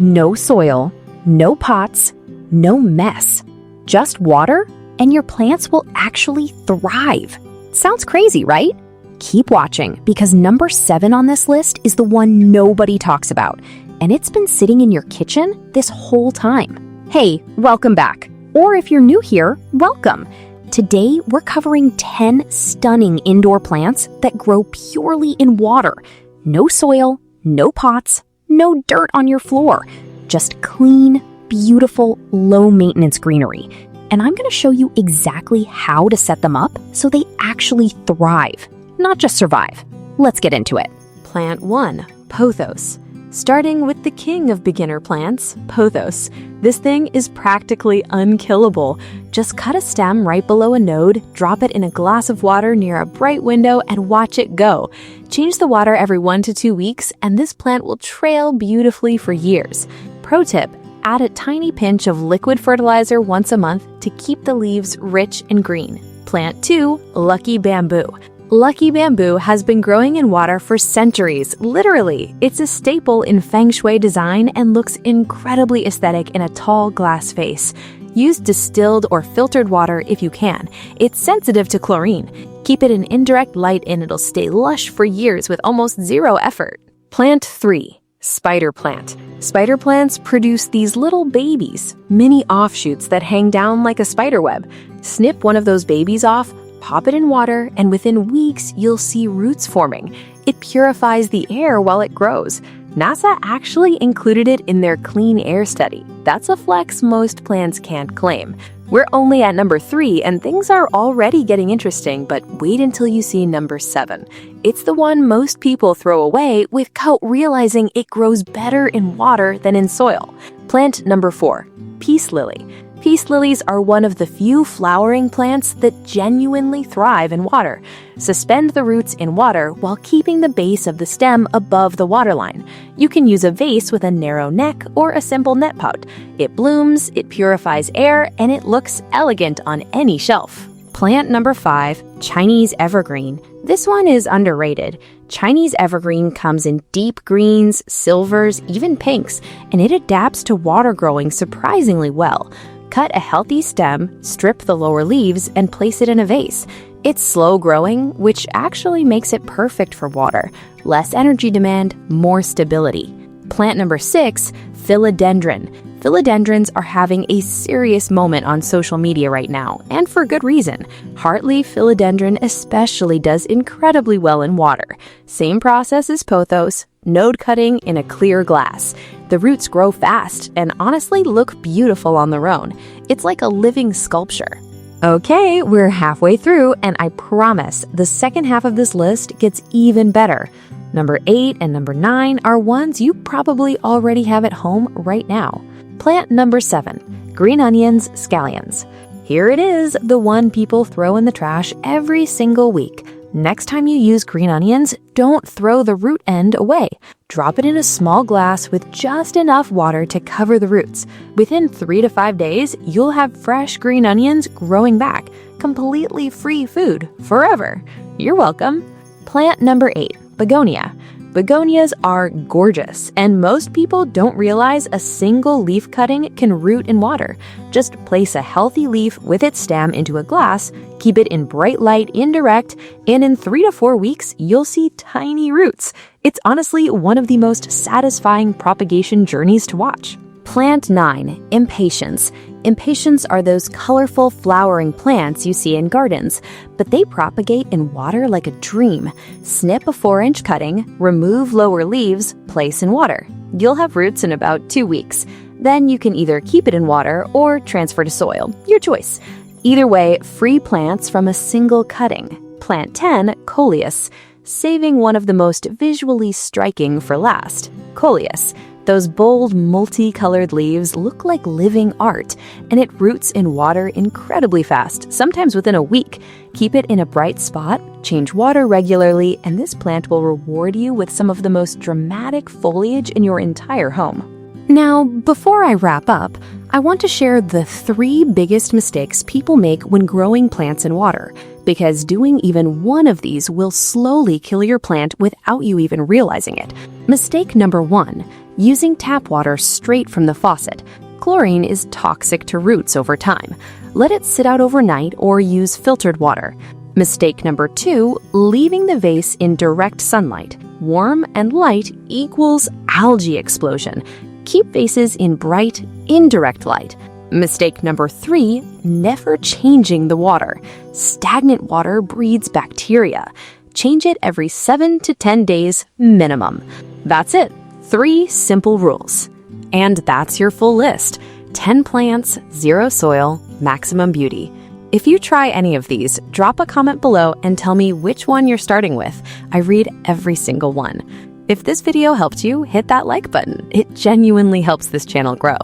no soil, no pots, no mess. Just water, and your plants will actually thrive. Sounds crazy, right? Keep watching, because number 7 on this list is the one nobody talks about, and it's been sitting in your kitchen this whole time. Hey, welcome back. Or if you're new here, welcome. Today, we're covering 10 stunning indoor plants that grow purely in water. No soil, no pots, no dirt on your floor. Just clean, beautiful, low-maintenance greenery. And I'm going to show you exactly how to set them up so they actually thrive, not just survive. Let's get into it. Plant 1, Pothos. Starting with the king of beginner plants, Pothos. This thing is practically unkillable. Just cut a stem right below a node, drop it in a glass of water near a bright window, and watch it go. Change the water every 1 to 2 weeks, and this plant will trail beautifully for years. Pro tip: add a tiny pinch of liquid fertilizer once a month to keep the leaves rich and green. Plant 2, Lucky Bamboo. Lucky Bamboo has been growing in water for centuries, literally. It's a staple in Feng Shui design and looks incredibly aesthetic in a tall glass vase. Use distilled or filtered water if you can. It's sensitive to chlorine. Keep it in indirect light and it'll stay lush for years with almost zero effort. Plant 3, Spider Plant. Spider plants produce these little babies, mini offshoots that hang down like a spider web. Snip one of those babies off, pop it in water, and within weeks, you'll see roots forming. It purifies the air while it grows. NASA actually included it in their clean air study. That's a flex most plants can't claim. We're only at number 3, and things are already getting interesting, but wait until you see number 7. It's the one most people throw away without realizing it grows better in water than in soil. Plant number 4, Peace Lily. Peace lilies are one of the few flowering plants that genuinely thrive in water. Suspend the roots in water while keeping the base of the stem above the waterline. You can use a vase with a narrow neck or a simple net pot. It blooms, it purifies air, and it looks elegant on any shelf. Plant number 5, Chinese Evergreen. This one is underrated. Chinese Evergreen comes in deep greens, silvers, even pinks, and it adapts to water growing surprisingly well. Cut a healthy stem, strip the lower leaves, and place it in a vase. It's slow growing, which actually makes it perfect for water. Less energy demand, more stability. Plant number 6, Philodendron. Philodendrons are having a serious moment on social media right now, and for good reason. Heartleaf philodendron especially does incredibly well in water. Same process as Pothos, node cutting in a clear glass. The roots grow fast and honestly look beautiful on their own. It's like a living sculpture. Okay, we're halfway through, and I promise the second half of this list gets even better. Number 8 and number 9 are ones you probably already have at home right now. Plant number 7, Green Onions, Scallions. Here it is, the one people throw in the trash every single week. Next time you use green onions, don't throw the root end away. Drop it in a small glass with just enough water to cover the roots. Within 3 to 5 days, you'll have fresh green onions growing back. Completely free food, forever. You're welcome. Plant number 8, Begonia. Begonias are gorgeous, and most people don't realize a single leaf cutting can root in water. Just place a healthy leaf with its stem into a glass, keep it in bright light indirect, and in 3 to 4 weeks, you'll see tiny roots. It's honestly one of the most satisfying propagation journeys to watch. Plant 9, Impatiens. Impatiens are those colorful flowering plants you see in gardens, but they propagate in water like a dream. Snip a 4-inch cutting, remove lower leaves, place in water. You'll have roots in about 2 weeks. Then you can either keep it in water or transfer to soil, your choice. Either way, free plants from a single cutting. Plant 10, Coleus. Saving one of the most visually striking for last, Coleus. Those bold, multicolored leaves look like living art, and it roots in water incredibly fast, sometimes within a week. Keep it in a bright spot, change water regularly, and this plant will reward you with some of the most dramatic foliage in your entire home. Now, before I wrap up, I want to share the 3 biggest mistakes people make when growing plants in water, because doing even one of these will slowly kill your plant without you even realizing it. Mistake number 1, Using tap water straight from the faucet. Chlorine is toxic to roots over time. Let it sit out overnight or use filtered water. Mistake number 2, leaving the vase in direct sunlight. Warm and light equals algae explosion. Keep vases in bright, indirect light. Mistake number 3, never changing the water. Stagnant water breeds bacteria. Change it every 7 to 10 days minimum. That's it. 3 simple rules. And that's your full list. 10 plants, 0 soil, maximum beauty. If you try any of these, drop a comment below and tell me which one you're starting with. I read every single one. If this video helped you, hit that like button. It genuinely helps this channel grow.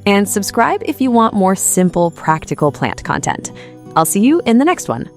And subscribe if you want more simple, practical plant content. I'll see you in the next one.